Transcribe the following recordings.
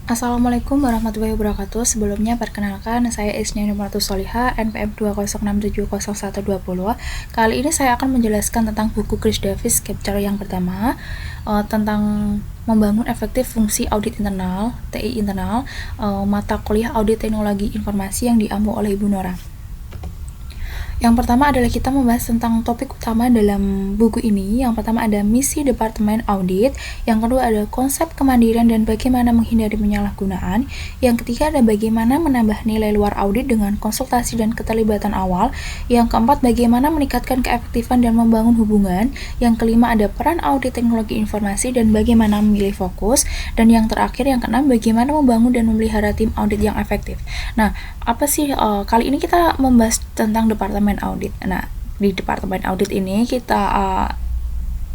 Assalamualaikum warahmatullahi wabarakatuh. Sebelumnya perkenalkan, saya Isnia Nurmatus Soliha, NPM 206700120. Kali ini saya akan menjelaskan tentang buku Chris Davis, chapter yang pertama, tentang membangun efektif fungsi audit internal, TI internal, mata kuliah audit teknologi informasi yang diampu oleh Ibu Nora. Yang pertama adalah kita membahas tentang topik utama dalam buku ini. Yang pertama ada misi Departemen Audit, yang kedua ada konsep kemandirian dan bagaimana menghindari penyalahgunaan, yang ketiga ada bagaimana menambah nilai luar audit dengan konsultasi dan keterlibatan awal, yang keempat bagaimana meningkatkan keefektifan dan membangun hubungan, yang kelima ada peran audit teknologi informasi dan bagaimana memilih fokus, dan yang terakhir yang keenam bagaimana membangun dan memelihara tim audit yang efektif. Nah, apa sih kali ini kita membahas tentang Departemen Audit. Nah, di Departemen Audit ini kita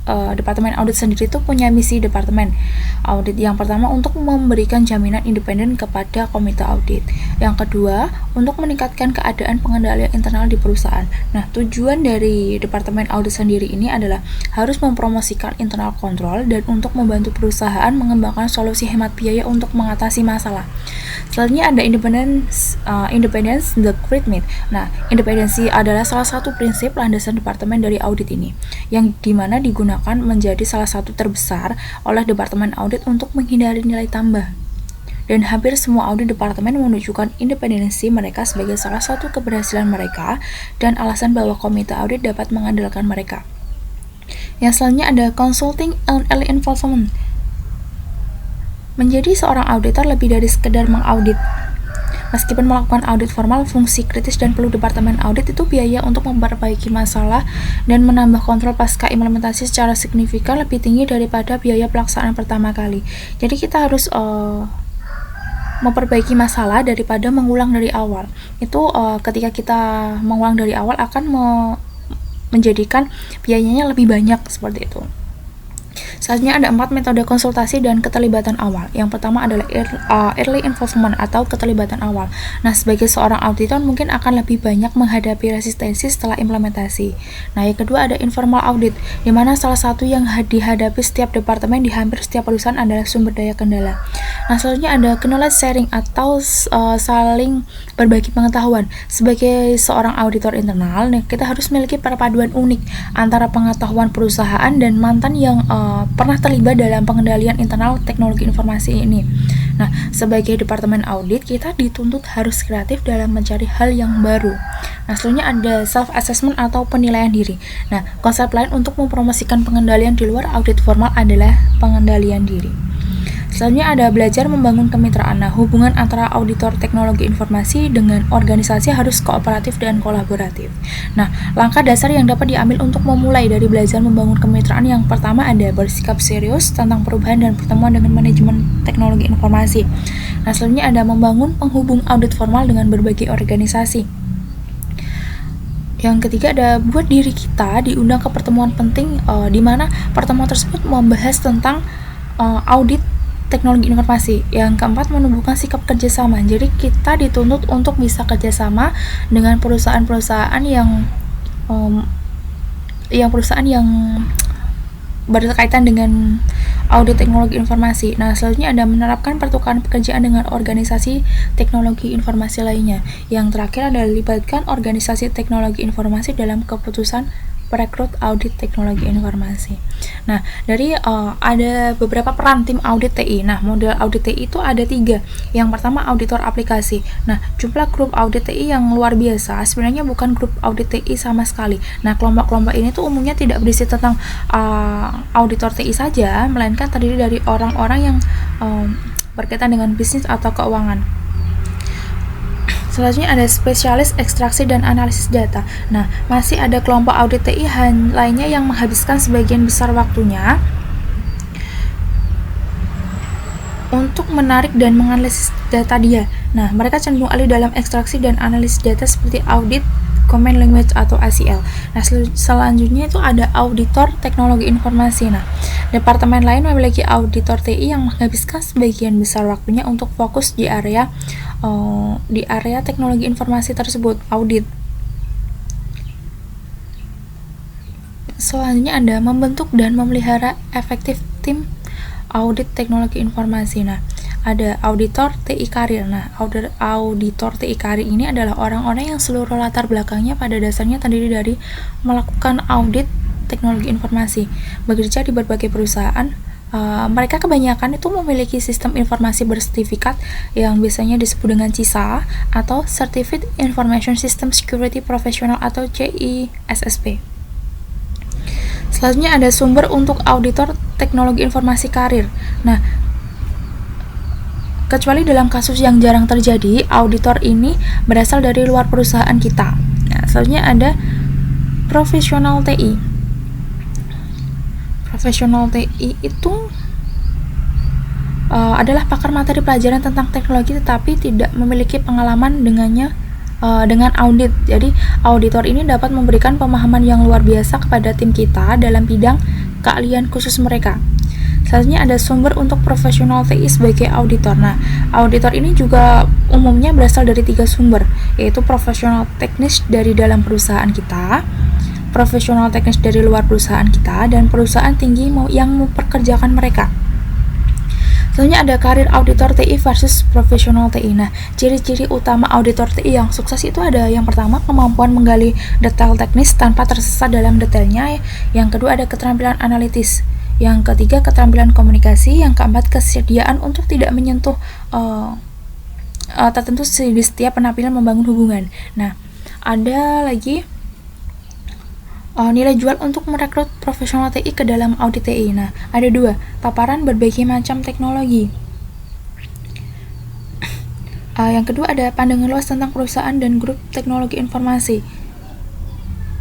Departemen Audit sendiri itu punya misi Departemen Audit. Yang pertama untuk memberikan jaminan independen kepada komite audit. Yang kedua untuk meningkatkan keadaan pengendalian internal di perusahaan. Nah, tujuan dari Departemen Audit sendiri ini adalah harus mempromosikan internal control dan untuk membantu perusahaan mengembangkan solusi hemat biaya untuk mengatasi masalah. Selanjutnya ada independence the great myth. Nah, independensi adalah salah satu prinsip landasan departemen dari audit ini, yang dimana digunakan menjadi salah satu terbesar oleh departemen audit untuk menghindari nilai tambah. Dan hampir semua audit departemen menunjukkan independensi mereka sebagai salah satu keberhasilan mereka dan alasan bahwa komite audit dapat mengandalkan mereka. Yang selanjutnya ada consulting and early involvement. Menjadi seorang auditor lebih dari sekedar mengaudit. Meskipun melakukan audit formal, fungsi kritis dan perlu departemen audit itu biaya untuk memperbaiki masalah dan menambah kontrol pasca implementasi secara signifikan lebih tinggi daripada biaya pelaksanaan pertama kali. Jadi kita harus memperbaiki masalah daripada mengulang dari awal. Itu ketika kita mengulang dari awal akan menjadikan biayanya lebih banyak seperti itu. Selanjutnya ada 4 metode konsultasi dan keterlibatan awal. Yang pertama adalah early involvement atau keterlibatan awal. Nah, sebagai seorang auditor mungkin akan lebih banyak menghadapi resistensi setelah implementasi. Nah, yang kedua ada informal audit, di mana salah satu yang dihadapi setiap departemen di hampir setiap perusahaan adalah sumber daya kendala. Nah, selanjutnya ada knowledge sharing atau saling berbagi pengetahuan. Sebagai seorang auditor internal, kita harus memiliki perpaduan unik antara pengetahuan perusahaan dan mantan yang pernah terlibat dalam pengendalian internal teknologi informasi ini. Nah, sebagai departemen audit, kita dituntut harus kreatif dalam mencari hal yang baru. Nah, selanjutnya ada self-assessment atau penilaian diri. Nah, konsep lain untuk mempromosikan pengendalian di luar audit formal adalah pengendalian diri. Selanjutnya ada belajar membangun kemitraan. Nah, hubungan antara auditor teknologi informasi dengan organisasi harus kooperatif dan kolaboratif. Nah, langkah dasar yang dapat diambil untuk memulai dari belajar membangun kemitraan yang pertama ada bersikap serius tentang perubahan dan pertemuan dengan manajemen teknologi informasi. Nah, selanjutnya ada membangun penghubung audit formal dengan berbagai organisasi. Yang ketiga ada buat diri kita diundang ke pertemuan penting di mana pertemuan tersebut membahas tentang audit teknologi informasi. Yang keempat menumbuhkan sikap kerjasama. Jadi kita dituntut untuk bisa kerjasama dengan perusahaan-perusahaan yang berkaitan dengan audit teknologi informasi. Nah, selanjutnya ada menerapkan pertukaran pekerjaan dengan organisasi teknologi informasi lainnya. Yang terakhir adalah libatkan organisasi teknologi informasi dalam keputusan perekrut audit teknologi informasi. Nah, dari ada beberapa peran tim audit TI. Nah, model audit TI itu ada 3. Yang pertama auditor aplikasi. Nah, jumlah grup audit TI yang luar biasa. Sebenarnya bukan grup audit TI sama sekali. Nah, kelompok-kelompok ini tuh umumnya tidak berisi tentang auditor TI saja, melainkan terdiri dari orang-orang yang berkaitan dengan bisnis atau keuangan. Selanjutnya ada spesialis ekstraksi dan analisis data. Nah, masih ada kelompok audit TI lainnya yang menghabiskan sebagian besar waktunya untuk menarik dan menganalisis data dia. Nah, mereka cenderung ahli dalam ekstraksi dan analisis data seperti audit Common Language atau ACL. Nah, selanjutnya itu ada auditor teknologi informasi. Nah, departemen lain memiliki auditor TI yang menghabiskan sebagian besar waktunya untuk fokus di area teknologi informasi tersebut, audit. Selanjutnya ada membentuk dan memelihara efektif tim audit teknologi informasi. Nah, ada auditor TI karir. Nah, auditor TI karir ini adalah orang-orang yang seluruh latar belakangnya pada dasarnya terdiri dari melakukan audit teknologi informasi, bekerja di berbagai perusahaan. Mereka kebanyakan itu memiliki sistem informasi bersertifikat yang biasanya disebut dengan CISA atau Certified Information System Security Professional atau CISSP. Selanjutnya ada sumber untuk auditor teknologi informasi karir. Nah, kecuali dalam kasus yang jarang terjadi, auditor ini berasal dari luar perusahaan kita. Nah, selanjutnya ada profesional TI. Profesional TI itu adalah pakar materi pelajaran tentang teknologi tetapi tidak memiliki pengalaman dengan audit. Jadi, auditor ini dapat memberikan pemahaman yang luar biasa kepada tim kita dalam bidang keahlian khusus mereka. Selanjutnya ada sumber untuk profesional TI sebagai auditor. Nah, auditor ini juga umumnya berasal dari 3 sumber, yaitu profesional teknis dari dalam perusahaan kita, profesional teknis dari luar perusahaan kita, dan perusahaan tinggi yang memperkerjakan mereka. Selanjutnya ada karir auditor TI versus profesional TI. Nah, ciri-ciri utama auditor TI yang sukses itu ada yang pertama, kemampuan menggali detail teknis tanpa tersesat dalam detailnya. Yang kedua ada keterampilan analitis. Yang ketiga keterampilan komunikasi. Yang keempat kesediaan untuk tidak menyentuh tertentu di setiap penampilan membangun hubungan. Nah, ada lagi nilai jual untuk merekrut profesional TI ke dalam audit TI. Nah, ada 2, paparan berbagai macam teknologi. Yang kedua ada pandangan luas tentang perusahaan dan grup teknologi informasi.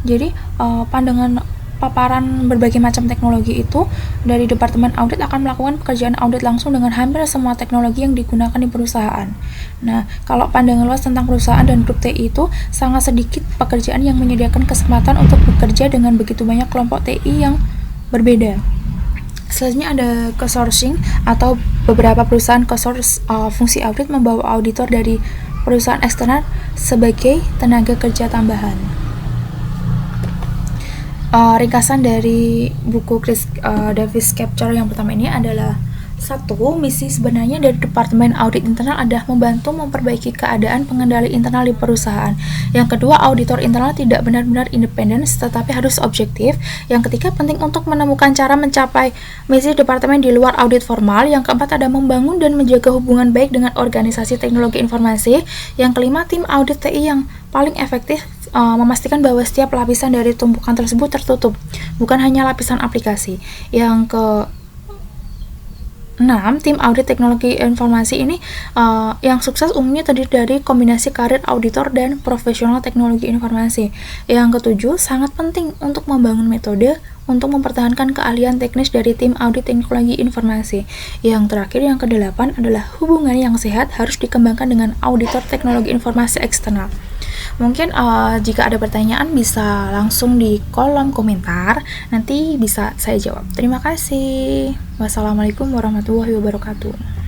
Jadi, paparan berbagai macam teknologi itu dari Departemen Audit akan melakukan pekerjaan audit langsung dengan hampir semua teknologi yang digunakan di perusahaan. Nah, kalau pandangan luas tentang perusahaan dan grup TI itu sangat sedikit pekerjaan yang menyediakan kesempatan untuk bekerja dengan begitu banyak kelompok TI yang berbeda. Selanjutnya ada co-sourcing atau beberapa perusahaan co-source fungsi audit membawa auditor dari perusahaan eksternal sebagai tenaga kerja tambahan. Ringkasan dari buku Chris Davis Capture yang pertama ini adalah 1. Misi sebenarnya dari Departemen Audit Internal adalah membantu memperbaiki keadaan pengendali internal di perusahaan. Yang kedua, auditor internal tidak benar-benar independen tetapi harus objektif. Yang ketiga, penting untuk menemukan cara mencapai misi departemen di luar audit formal. Yang keempat, ada membangun dan menjaga hubungan baik dengan organisasi teknologi informasi. Yang kelima, tim audit TI yang paling efektif memastikan bahwa setiap lapisan dari tumpukan tersebut tertutup, bukan hanya lapisan aplikasi. Yang ke 6, tim audit teknologi informasi ini yang sukses umumnya terdiri dari kombinasi karir auditor dan profesional teknologi informasi. Yang ke-7, sangat penting untuk membangun metode untuk mempertahankan keahlian teknis dari tim audit teknologi informasi. Yang terakhir, yang ke-8 adalah hubungan yang sehat harus dikembangkan dengan auditor teknologi informasi eksternal. Mungkin jika ada pertanyaan bisa langsung di kolom komentar, nanti bisa saya jawab. Terima kasih. Wassalamualaikum warahmatullahi wabarakatuh.